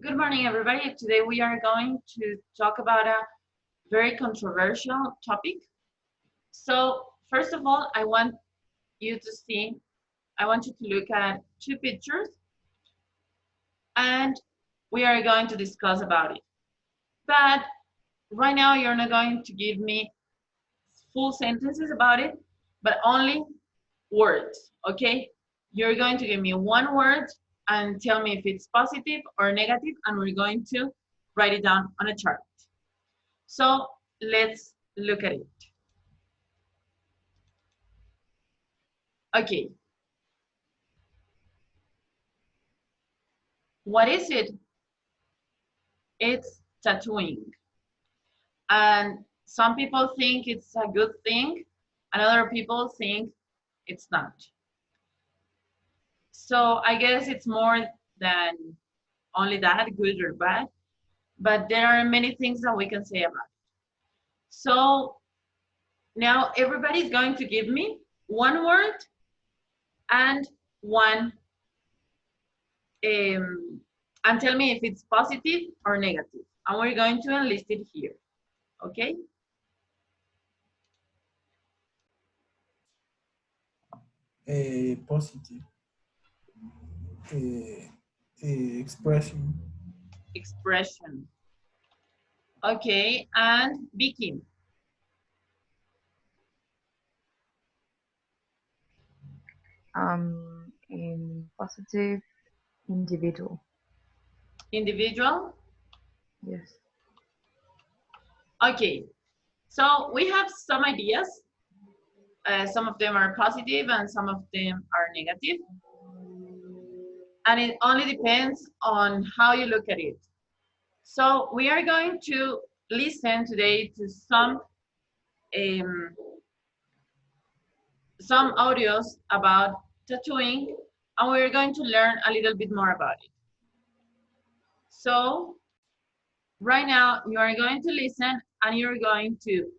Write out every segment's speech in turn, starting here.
Good morning, everybody. Today we are going to talk about a very controversial topic. So, first of all, you to see, I want you to look at two pictures and we are going to discuss about it. But right now, you're not going to give me full sentences about it, but only words, okay? You're going to give me one word and tell me if it's positive or negative, and we're going to write it down on a chart. So let's look at it. Okay. What is it? It's tattooing. And some people think it's a good thing, and other people think it's not. So I guess it's more than only that, good or bad, but there are many things that we can say about it. So now everybody's going to give me one word and one and tell me if it's positive or negative. And we're going to enlist it here, okay? Positive expression. Expression. Okay, and Vicky. In positive individual. Individual. Yes. Okay, so we have some ideas. Some of them are positive and some of them are negative. And it only depends on how you look at it. So we are going to listen today to some audios about tattooing, and we're going to learn a little bit more about it. So right now you are going to listen and you're going to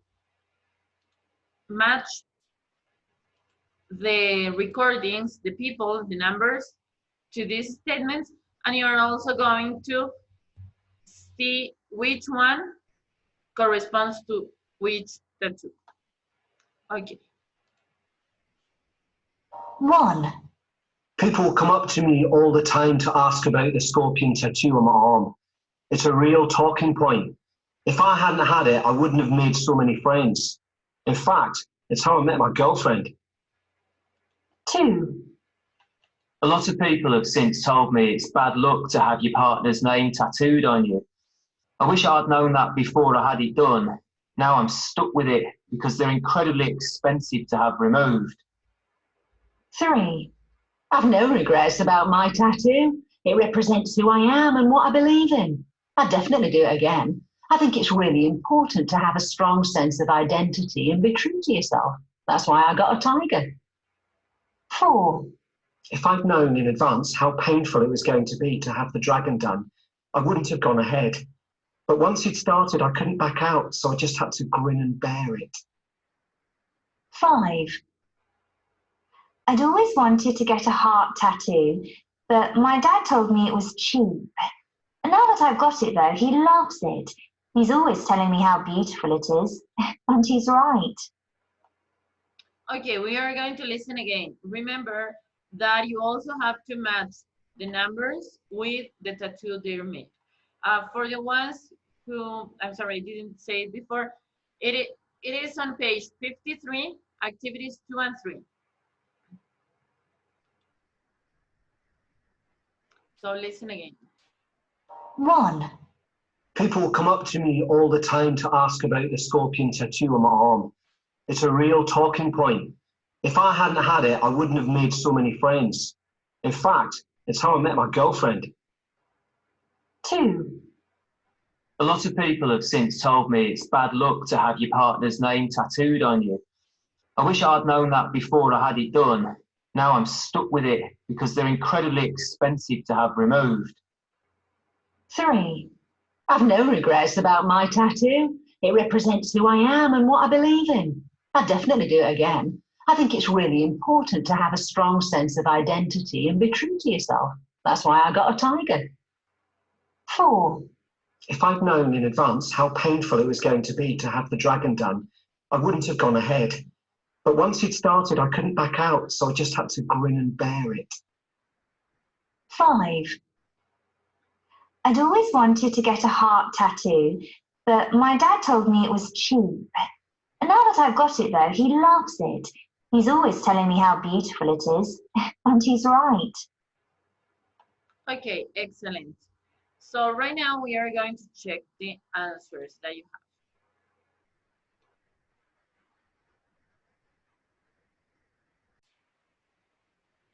match the recordings, the people, the numbers to these statements, and you're also going to see which one corresponds to which tattoo. Okay. 1. People come up to me all the time to ask about the scorpion tattoo on my arm. It's a real talking point. If I hadn't had it, I wouldn't have made so many friends. In fact, it's how I met my girlfriend. 2. A lot of people have since told me it's bad luck to have your partner's name tattooed on you. I wish I'd known that before I had it done. Now I'm stuck with it because they're incredibly expensive to have removed. 3. I've no regrets about my tattoo. It represents who I am and what I believe in. I'd definitely do it again. I think it's really important to have a strong sense of identity and be true to yourself. That's why I got a tiger. 4. If I'd known in advance how painful it was going to be to have the dragon done, I wouldn't have gone ahead. But once it started, I couldn't back out, so I just had to grin and bear it. 5. I'd always wanted to get a heart tattoo, but my dad told me it was cheap. And now that I've got it, though, he loves it. He's always telling me how beautiful it is, and he's right. Okay, we are going to listen again. Remember that you also have to match the numbers with the tattoo they made. For the ones who, I'm sorry, I didn't say it before, it is on page 53, activities 2 and 3. So listen again. 1. People come up to me all the time to ask about the scorpion tattoo on my arm. It's a real talking point. If I hadn't had it, I wouldn't have made so many friends. In fact, it's how I met my girlfriend. 2. A lot of people have since told me it's bad luck to have your partner's name tattooed on you. I wish I'd known that before I had it done. Now I'm stuck with it because they're incredibly expensive to have removed. 3. I've no regrets about my tattoo. It represents who I am and what I believe in. I'd definitely do it again. I think it's really important to have a strong sense of identity and be true to yourself. That's why I got a tiger. 4. If I'd known in advance how painful it was going to be to have the dragon done, I wouldn't have gone ahead. But once it started, I couldn't back out, so I just had to grin and bear it. 5. I'd always wanted to get a heart tattoo, but my dad told me it was cheap. And now that I've got it, though, he loves it. He's always telling me how beautiful it is, and he's right. Okay, excellent. So right now we are going to check the answers that you have.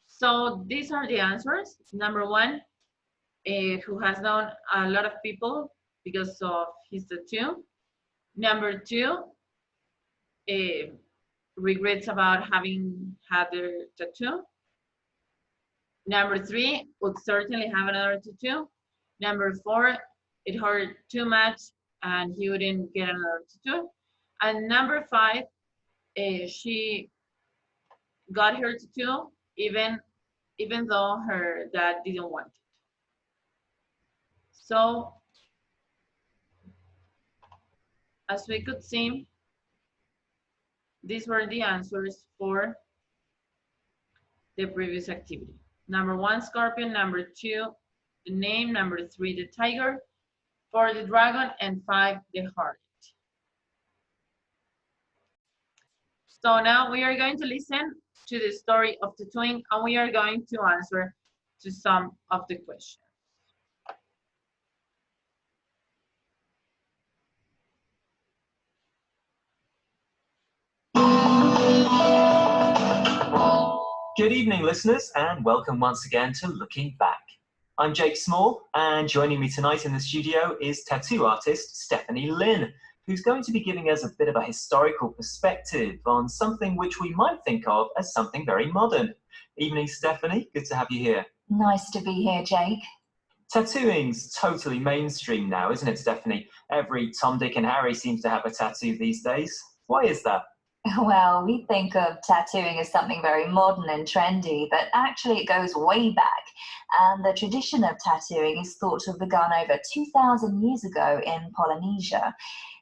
So these are the answers. Number 1, who has known a lot of people because of his tattoo. Number 2, regrets about having had their tattoo. Number 3, would certainly have another tattoo. Number 4, it hurt too much and he wouldn't get another tattoo. And number 5, she got her tattoo even though her dad didn't want it. So as we could see, these were the answers for the previous activity. Number 1, scorpion. Number 2, the name. Number 3, the tiger. 4, the dragon. And 5, the heart. So now we are going to listen to the story of tattooing and we are going to answer to some of the questions. Good evening, listeners, and welcome once again to Looking Back. I'm Jake Small, and joining me tonight in the studio is tattoo artist Stephanie Lynn, who's going to be giving us a bit of a historical perspective on something which we might think of as something very modern. Evening, Stephanie. Good to have you here. Nice to be here, Jake. Tattooing's totally mainstream now, isn't it, Stephanie? Every Tom, Dick and Harry seems to have a tattoo these days. Why is that? Well, we think of tattooing as something very modern and trendy, but actually it goes way back. And the tradition of tattooing is thought to have begun over 2,000 years ago in Polynesia.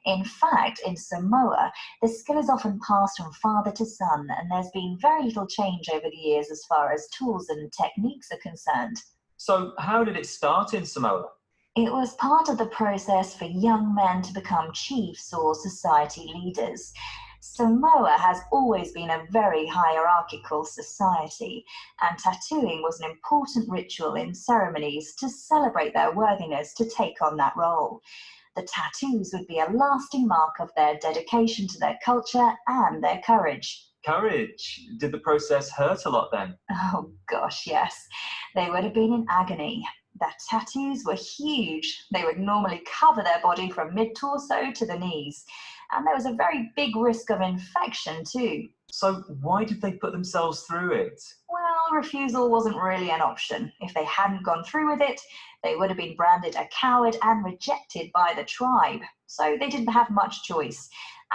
In fact, in Samoa, the skill is often passed from father to son, and there's been very little change over the years as far as tools and techniques are concerned. So how did it start in Samoa? It was part of the process for young men to become chiefs or society leaders. Samoa has always been a very hierarchical society, and tattooing was an important ritual in ceremonies to celebrate their worthiness to take on that role. The tattoos would be a lasting mark of their dedication to their culture and their courage. Courage. Did the process hurt a lot then? Oh gosh, yes. They would have been in agony. Their tattoos were huge. They would normally cover their body from mid-torso to the knees. And there was a very big risk of infection too. So why did they put themselves through it? Well, refusal wasn't really an option. If they hadn't gone through with it, they would have been branded a coward and rejected by the tribe. So they didn't have much choice.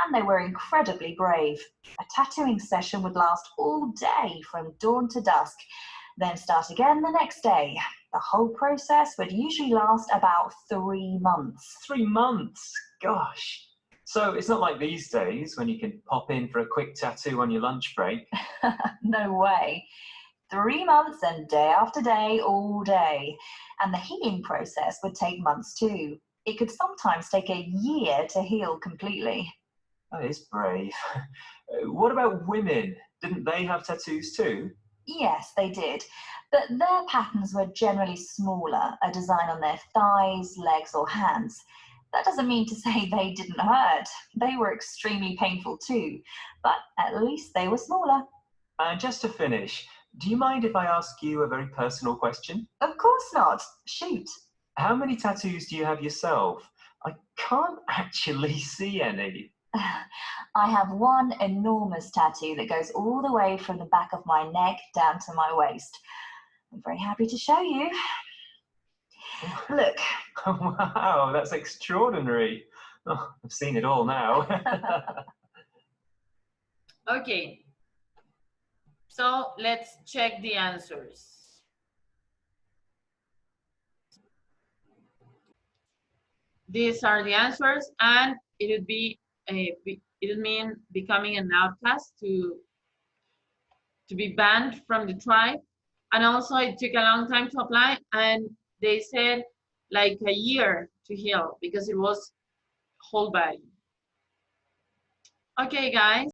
And they were incredibly brave. A tattooing session would last all day from dawn to dusk, then start again the next day. The whole process would usually last about 3 months. 3 months? Gosh. So it's not like these days when you can pop in for a quick tattoo on your lunch break. No way. 3 months and day after day, all day. And the healing process would take months too. It could sometimes take a year to heal completely. That is brave. What about women? Didn't they have tattoos too? Yes, they did. But their patterns were generally smaller, a design on their thighs, legs, or hands. That doesn't mean to say they didn't hurt. They were extremely painful too, but at least they were smaller. And just to finish, do you mind if I ask you a very personal question? Of course not. Shoot. How many tattoos do you have yourself? I can't actually see any. I have one enormous tattoo that goes all the way from the back of my neck down to my waist. I'm very happy to show you. Look. Wow, that's extraordinary. Oh, I've seen it all now. Okay, so let's check the answers. these are the answers, and it would be it would mean becoming an outcast, to be banned from the tribe. And also it took a long time to apply, and they said like a year to heal because it was whole body. Okay, guys.